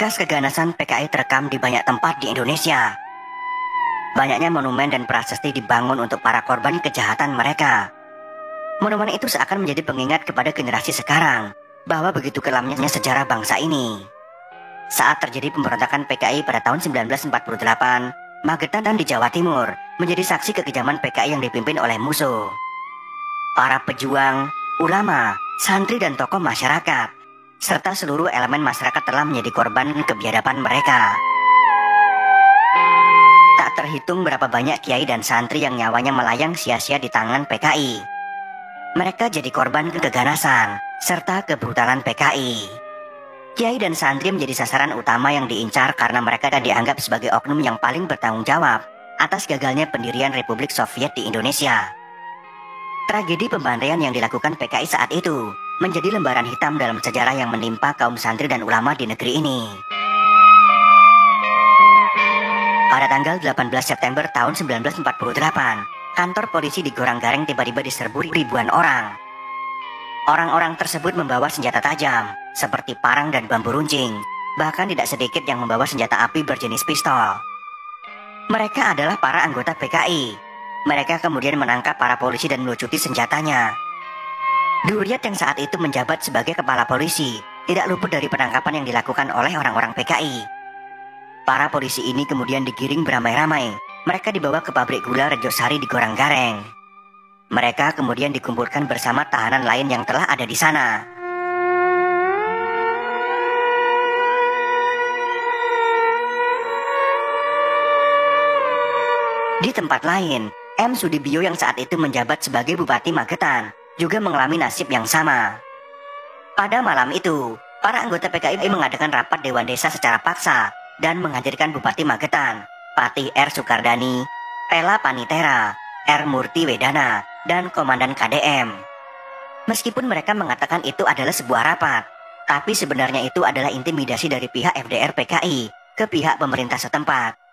Bekas keganasan PKI terekam di banyak tempat di Indonesia. Banyaknya monumen dan prasasti dibangun untuk para korban kejahatan mereka. Monumen itu seakan menjadi pengingat kepada generasi sekarang bahwa begitu kelamnya sejarah bangsa ini. Saat terjadi pemberontakan PKI pada tahun 1948, Magetan di Jawa Timur menjadi saksi kekejaman PKI yang dipimpin oleh musuh. Para pejuang, ulama, santri dan tokoh masyarakat, serta seluruh elemen masyarakat telah menjadi korban kebiadaban mereka. Tak terhitung berapa banyak kiai dan santri yang nyawanya melayang sia-sia di tangan PKI. Mereka jadi korban keganasan serta kebrutalan PKI. Kiai dan santri menjadi sasaran utama yang diincar karena mereka dianggap sebagai oknum yang paling bertanggung jawab atas gagalnya pendirian Republik Soviet di Indonesia. Tragedi pembantaian yang dilakukan PKI saat itu menjadi lembaran hitam dalam sejarah yang menimpa kaum santri dan ulama di negeri ini. Pada tanggal 18 September tahun 1948, kantor polisi di Goranggareng tiba-tiba diserbu ribuan orang. Orang-orang tersebut membawa senjata tajam, seperti parang dan bambu runcing. Bahkan tidak sedikit yang membawa senjata api berjenis pistol. Mereka adalah para anggota PKI. Mereka kemudian menangkap para polisi dan melucuti senjatanya. Duriat yang saat itu menjabat sebagai kepala polisi tidak luput dari penangkapan yang dilakukan oleh orang-orang PKI. Para polisi ini kemudian digiring beramai-ramai. Mereka dibawa ke pabrik gula Rejosari di Goranggareng. Mereka kemudian dikumpulkan bersama tahanan lain yang telah ada di sana. Di tempat lain, M. Sudibyo yang saat itu menjabat sebagai Bupati Magetan juga mengalami nasib yang sama. Pada malam itu, para anggota PKI mengadakan rapat Dewan Desa secara paksa dan menghadirkan Bupati Magetan, Patih R. Sukardani, Pela Panitera, R. Murti Wedana, dan Komandan KDM. Meskipun mereka mengatakan itu adalah sebuah rapat, tapi sebenarnya itu adalah intimidasi dari pihak FDR PKI ke pihak pemerintah setempat.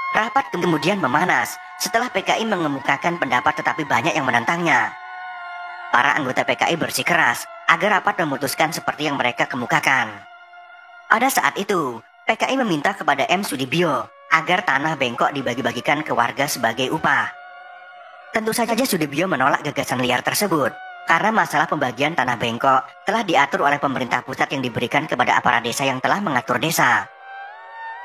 Rapat kemudian memanas setelah PKI mengemukakan pendapat tetapi banyak yang menentangnya. Para anggota PKI bersikeras agar rapat memutuskan seperti yang mereka kemukakan. Pada saat itu, PKI meminta kepada M. Sudibyo agar tanah bengkok dibagi-bagikan ke warga sebagai upah. Tentu saja Sudibyo menolak gagasan liar tersebut karena masalah pembagian tanah bengkok telah diatur oleh pemerintah pusat yang diberikan kepada aparat desa yang telah mengatur desa.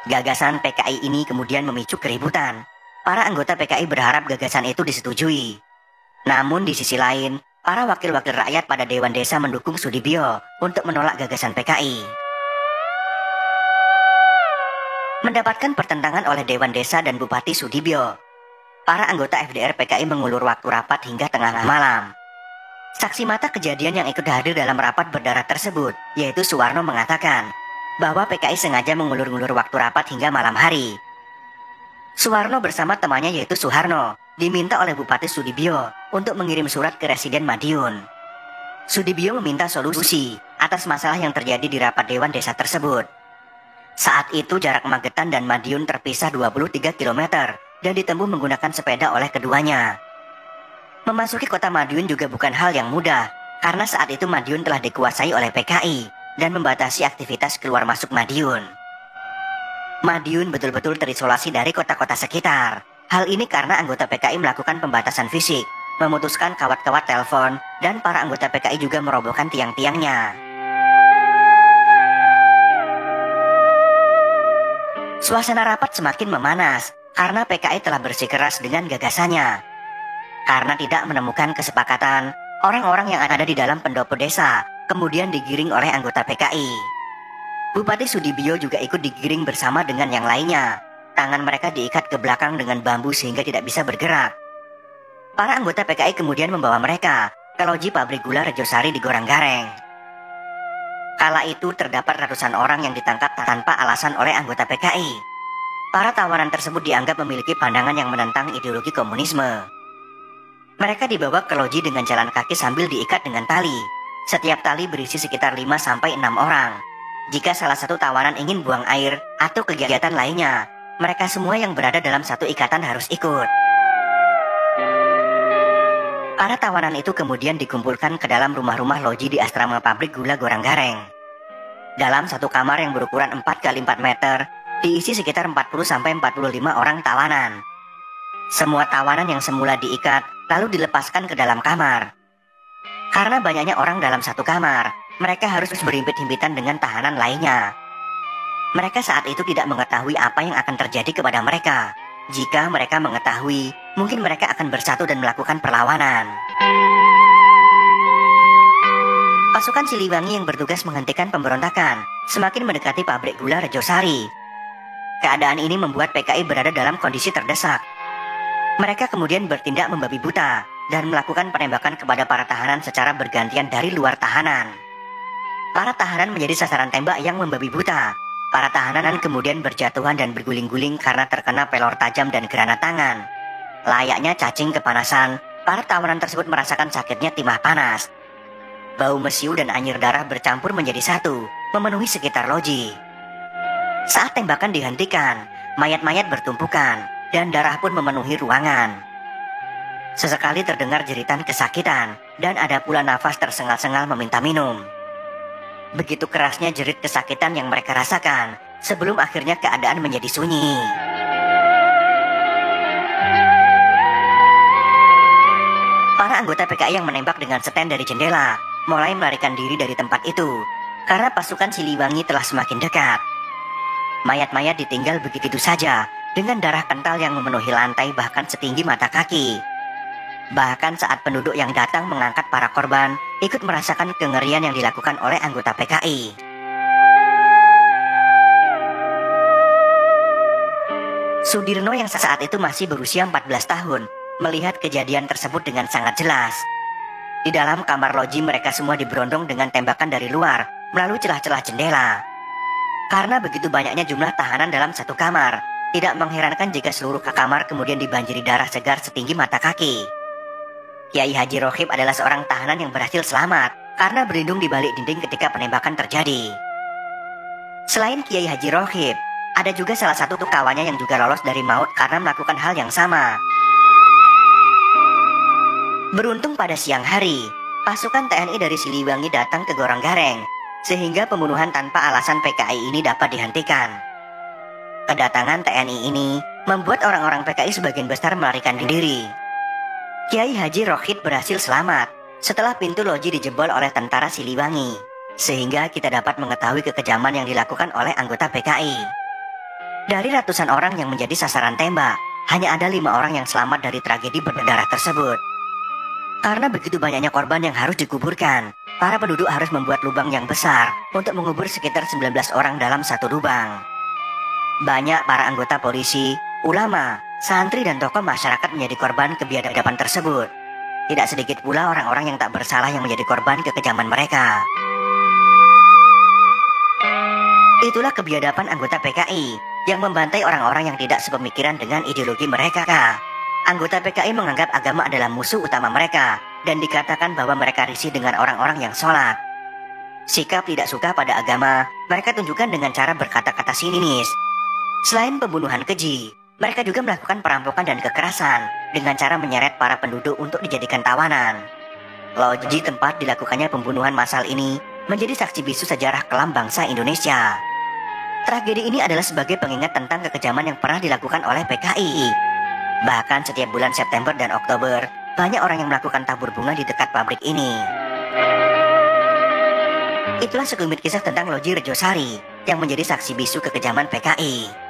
Gagasan PKI ini kemudian memicu keributan. Para anggota PKI berharap gagasan itu disetujui. Namun di sisi lain, para wakil-wakil rakyat pada Dewan Desa mendukung Sudibyo untuk menolak gagasan PKI. Mendapatkan pertentangan oleh Dewan Desa dan Bupati Sudibyo, para anggota FDR PKI mengulur waktu rapat hingga tengah malam. Saksi mata kejadian yang ikut hadir dalam rapat berdarah tersebut, yaitu Suwarno, mengatakan bahwa PKI sengaja mengulur-ngulur waktu rapat hingga malam hari. Suwarno bersama temannya yaitu Suharno diminta oleh Bupati Sudibyo untuk mengirim surat ke Residen Madiun. Sudibyo meminta solusi atas masalah yang terjadi di rapat Dewan Desa tersebut. Saat itu jarak Magetan dan Madiun terpisah 23 km dan ditempuh menggunakan sepeda oleh keduanya. Memasuki kota Madiun juga bukan hal yang mudah karena saat itu Madiun telah dikuasai oleh PKI dan membatasi aktivitas keluar masuk Madiun. Madiun betul-betul terisolasi dari kota-kota sekitar. Hal ini karena anggota PKI melakukan pembatasan fisik, memutuskan kawat-kawat telepon, dan para anggota PKI juga merobohkan tiang-tiangnya. Suasana rapat semakin memanas karena PKI telah bersikeras dengan gagasannya. Karena tidak menemukan kesepakatan, orang-orang yang ada di dalam pendopo desa kemudian digiring oleh anggota PKI. Bupati Sudibyo juga ikut digiring bersama dengan yang lainnya. Tangan mereka diikat ke belakang dengan bambu sehingga tidak bisa bergerak. Para anggota PKI kemudian membawa mereka ke loji pabrik gula Rejosari di Goranggareng. Kala itu terdapat ratusan orang yang ditangkap tanpa alasan oleh anggota PKI. Para tawanan tersebut dianggap memiliki pandangan yang menentang ideologi komunisme. Mereka dibawa ke loji dengan jalan kaki sambil diikat dengan tali. Setiap tali berisi sekitar 5-6 orang. Jika salah satu tawanan ingin buang air atau kegiatan lainnya, mereka semua yang berada dalam satu ikatan harus ikut. Para tawanan itu kemudian dikumpulkan ke dalam rumah-rumah loji di asrama pabrik gula Goranggareng. Dalam satu kamar yang berukuran 4 kali 4 meter, diisi sekitar 40-45 orang tawanan. Semua tawanan yang semula diikat lalu dilepaskan ke dalam kamar. Karena banyaknya orang dalam satu kamar, mereka harus berhimpit-himpitan dengan tahanan lainnya. Mereka saat itu tidak mengetahui apa yang akan terjadi kepada mereka. Jika mereka mengetahui, mungkin mereka akan bersatu dan melakukan perlawanan. Pasukan Siliwangi yang bertugas menghentikan pemberontakan semakin mendekati pabrik gula Rejosari. Keadaan ini membuat PKI berada dalam kondisi terdesak. Mereka kemudian bertindak membabi buta dan melakukan penembakan kepada para tahanan secara bergantian dari luar tahanan. Para tahanan menjadi sasaran tembak yang membabi buta. Para tahanan kemudian berjatuhan dan berguling-guling karena terkena pelor tajam dan granat tangan. Layaknya cacing kepanasan, para tawanan tersebut merasakan sakitnya timah panas. Bau mesiu dan anyir darah bercampur menjadi satu, memenuhi sekitar loji. Saat tembakan dihentikan, mayat-mayat bertumpukan, dan darah pun memenuhi ruangan. Sesekali terdengar jeritan kesakitan, dan ada pula nafas tersengal-sengal meminta minum. Begitu kerasnya jerit kesakitan yang mereka rasakan, sebelum akhirnya keadaan menjadi sunyi. Para anggota PKI yang menembak dengan seten dari jendela mulai melarikan diri dari tempat itu, karena pasukan Siliwangi telah semakin dekat. Mayat-mayat ditinggal begitu saja, dengan darah kental yang memenuhi lantai bahkan setinggi mata kaki. Bahkan saat penduduk yang datang mengangkat para korban, ikut merasakan kengerian yang dilakukan oleh anggota PKI. Sudirno yang saat itu masih berusia 14 tahun, melihat kejadian tersebut dengan sangat jelas. Di dalam kamar loji mereka semua diberondong dengan tembakan dari luar, melalui celah-celah jendela. Karena begitu banyaknya jumlah tahanan dalam satu kamar, tidak mengherankan jika seluruh kamar kemudian dibanjiri darah segar setinggi mata kaki. Kiai Haji Rohib adalah seorang tahanan yang berhasil selamat, karena berlindung di balik dinding ketika penembakan terjadi. Selain Kiai Haji Rohib, ada juga salah satu kawannya yang juga lolos dari maut karena melakukan hal yang sama. Beruntung pada siang hari, pasukan TNI dari Siliwangi datang ke Goronggareng, sehingga pembunuhan tanpa alasan PKI ini dapat dihentikan. Kedatangan TNI ini membuat orang-orang PKI sebagian besar melarikan diri. Kiai Haji Rohid berhasil selamat setelah pintu loji dijebol oleh tentara Siliwangi, sehingga kita dapat mengetahui kekejaman yang dilakukan oleh anggota PKI. Dari ratusan orang yang menjadi sasaran tembak, hanya ada 5 orang yang selamat dari tragedi berdarah tersebut. Karena begitu banyaknya korban yang harus dikuburkan, para penduduk harus membuat lubang yang besar untuk mengubur sekitar 19 orang dalam satu lubang. Banyak para anggota polisi, ulama, santri dan tokoh masyarakat menjadi korban kebiadaban tersebut. Tidak sedikit pula orang-orang yang tak bersalah yang menjadi korban kekejaman mereka. Itulah kebiadaban anggota PKI yang membantai orang-orang yang tidak sepemikiran dengan ideologi mereka. Anggota PKI menganggap agama adalah musuh utama mereka dan dikatakan bahwa mereka risih dengan orang-orang yang sholat. Sikap tidak suka pada agama mereka tunjukkan dengan cara berkata-kata sinis. Selain pembunuhan keji, mereka juga melakukan perampokan dan kekerasan dengan cara menyeret para penduduk untuk dijadikan tawanan. Loji tempat dilakukannya pembunuhan massal ini menjadi saksi bisu sejarah kelam bangsa Indonesia. Tragedi ini adalah sebagai pengingat tentang kekejaman yang pernah dilakukan oleh PKI. Bahkan setiap bulan September dan Oktober, banyak orang yang melakukan tabur bunga di dekat pabrik ini. Itulah sekelumit kisah tentang Loji Rejosari yang menjadi saksi bisu kekejaman PKI.